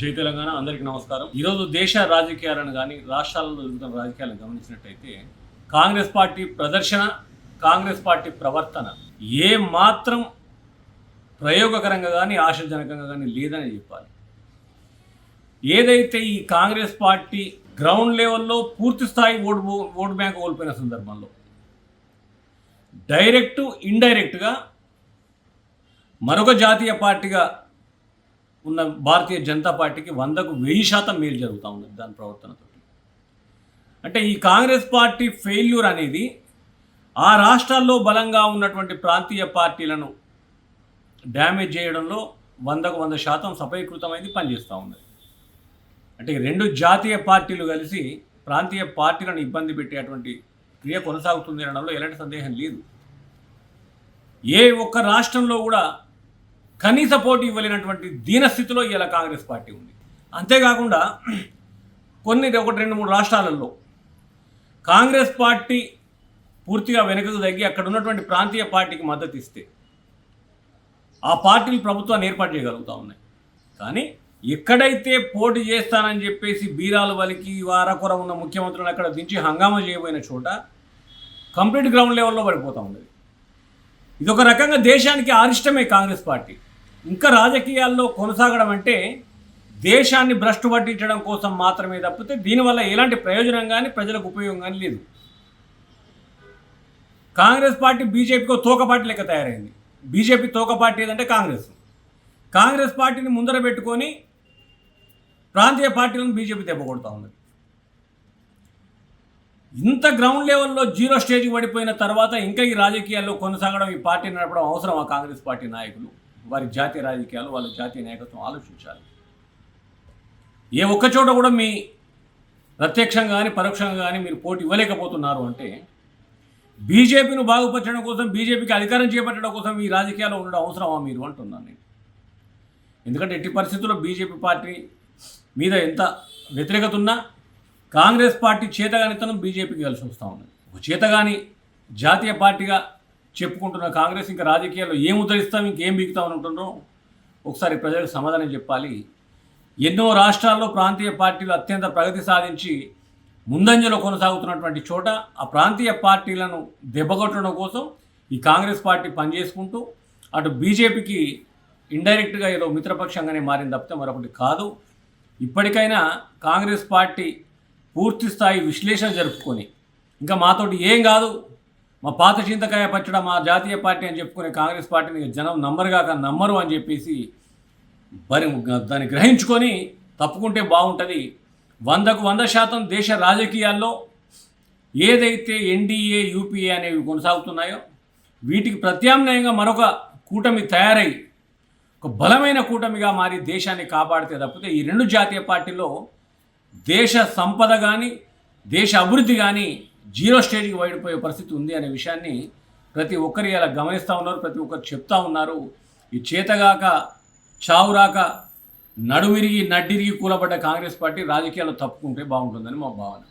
జై తెలంగాణ అందరికీ నమస్కారం. ఈరోజు దేశ రాజకీయాలను కానీ రాష్ట్రాలలో జరుగుతున్న రాజకీయాలను గమనించినట్టయితే కాంగ్రెస్ పార్టీ ప్రదర్శన, కాంగ్రెస్ పార్టీ ప్రవర్తన ఏ మాత్రం ప్రయోగకరంగా కానీ ఆశాజనకంగా కానీ లేదని చెప్పాలి. ఏదైతే ఈ కాంగ్రెస్ పార్టీ గ్రౌండ్ లెవెల్లో పూర్తి స్థాయి ఓటు బ్యాంక్ కోల్పోయిన సందర్భంలో డైరెక్టు ఇండైరెక్ట్గా మరొక జాతీయ పార్టీగా ఉన్న భారతీయ జనతా పార్టీకి 100కు 1000% మేలు జరుగుతూ ఉన్నది దాని ప్రవర్తనతో. అంటే ఈ కాంగ్రెస్ పార్టీ ఫెయిల్యూర్ అనేది ఆ రాష్ట్రాల్లో బలంగా ఉన్నటువంటి ప్రాంతీయ పార్టీలను డ్యామేజ్ చేయడంలో 100కు 100% సఫలీకృతమైంది, పనిచేస్తూ ఉన్నది. అంటే రెండు జాతీయ పార్టీలు కలిసి ప్రాంతీయ పార్టీలను ఇబ్బంది పెట్టేటువంటి క్రియ కొనసాగుతుంది అనడంలో ఎలాంటి సందేహం లేదు. ఏ ఒక్క రాష్ట్రంలో కూడా కనీస పోటీ ఇవ్వలేనటువంటి దీనస్థితిలో ఇలా కాంగ్రెస్ పార్టీ ఉంది. అంతేకాకుండా ఒకటి రెండు మూడు రాష్ట్రాలలో కాంగ్రెస్ పార్టీ పూర్తిగా వెనుకకు తగ్గి అక్కడ ఉన్నటువంటి ప్రాంతీయ పార్టీకి మద్దతు ఇస్తే ఆ పార్టీలు ప్రభుత్వాన్ని ఏర్పాటు చేయగలుగుతూ ఉన్నాయి. కానీ ఎక్కడైతే పోటీ చేస్తానని చెప్పేసి బీరాలు వలికి వారకొర ఉన్న ముఖ్యమంత్రులను అక్కడ దించి హంగామా చేయబోయిన చోట కంప్లీట్ గ్రౌండ్ లెవెల్లో పడిపోతూ ఉన్నది. ఇదొక రకంగా దేశానికి అరిష్టమే కాంగ్రెస్ పార్టీ. ఇంకా రాజకీయాల్లో కొనసాగడం అంటే దేశాన్ని భ్రష్టు పట్టించడం కోసం మాత్రమే తప్పితే దీనివల్ల ఎలాంటి ప్రయోజనం కానీ ప్రజలకు ఉపయోగం కానీ లేదు. కాంగ్రెస్ పార్టీ బీజేపీకి తోక పార్టీ లెక్క తయారైంది. బీజేపీ తోక పార్టీ ఏదంటే కాంగ్రెస్ పార్టీని ముందర పెట్టుకొని ప్రాంతీయ పార్టీలను బీజేపీ దెబ్బ కొడుతూ ఉన్నది. ఇంత గ్రౌండ్ లెవెల్లో జీరో స్టేజ్కి పడిపోయిన తర్వాత ఇంకా ఈ రాజకీయాల్లో కొనసాగడం, ఈ పార్టీ నడపడం అవసరం. ఆ కాంగ్రెస్ పార్టీ నాయకులు వారి జాతీయ రాజకీయాలు, వాళ్ళ జాతీయ నాయకత్వం ఆలోచించాలి. ఏ ఒక్క చోట కూడా మీ ప్రత్యక్షంగా కానీ పరోక్షంగా కానీ మీరు పోటీ ఇవ్వలేకపోతున్నారు అంటే బీజేపీని బాగుపరచడం కోసం, బీజేపీకి అధికారం చేపట్టడం కోసం ఈ రాజకీయాల్లో ఉండడం అవసరమా మీరు అంటున్నాను నేను. ఎందుకంటే ఎట్టి పరిస్థితుల్లో బీజేపీ పార్టీ మీద ఎంత వ్యతిరేకత ఉన్నా కాంగ్రెస్ పార్టీ చేతగానితనం బీజేపీకి కలిసి వస్తూ ఉన్నది. ఒక చేతగాని జాతీయ పార్టీగా చెప్పుకుంటున్న కాంగ్రెస్ ఇంకా రాజకీయాల్లో ఏం ఉద్ధరిస్తాం, ఇంకేం బీగుతామని ఉంటుందో ఒకసారి ప్రజలకు సమాధానం చెప్పాలి. ఎన్నో రాష్ట్రాల్లో ప్రాంతీయ పార్టీలు అత్యంత ప్రగతి సాధించి ముందంజలో కొనసాగుతున్నటువంటి చోట ఆ ప్రాంతీయ పార్టీలను దెబ్బకొట్టడం కోసం ఈ కాంగ్రెస్ పార్టీ పనిచేసుకుంటూ అటు బీజేపీకి ఇండైరెక్ట్గా ఏదో మిత్రపక్షంగానే మారింది తప్పితే మరొకటి కాదు. ఇప్పటికైనా కాంగ్రెస్ పార్టీ పూర్తి స్థాయి విశ్లేషణ జరుపుకొని ఇంకా మాతోటి ఏం కాదు, మా పాత చింతకాయ పచ్చడం మా జాతీయ పార్టీ అని చెప్పుకునే కాంగ్రెస్ పార్టీని జనం నమ్మరు అని చెప్పేసి దాన్ని గ్రహించుకొని తప్పుకుంటే బాగుంటుంది. 100కు 100% దేశ రాజకీయాల్లో ఏదైతే ఎన్డీఏ, యూపీఏ అనేవి కొనసాగుతున్నాయో వీటికి ప్రత్యామ్నాయంగా మరొక కూటమి తయారై ఒక బలమైన కూటమిగా మారి దేశాన్ని కాపాడితే తప్పితే ఈ రెండు జాతీయ పార్టీల్లో దేశ సంపద కానీ దేశ అభివృద్ధి కానీ జీరో స్టేజ్కి వైడిపోయే పరిస్థితి ఉంది అనే విషయాన్ని ప్రతి ఒక్కరు ఇలా గమనిస్తూ ఉన్నారు, ప్రతి ఒక్కరు చెప్తా ఉన్నారు. ఈ చేతగాక చావురాక నడుమిరిగి నడ్డిరిగి కూలబడ్డ కాంగ్రెస్ పార్టీ రాజకీయాల్లో తప్పుకుంటే బాగుంటుందని మా భావన.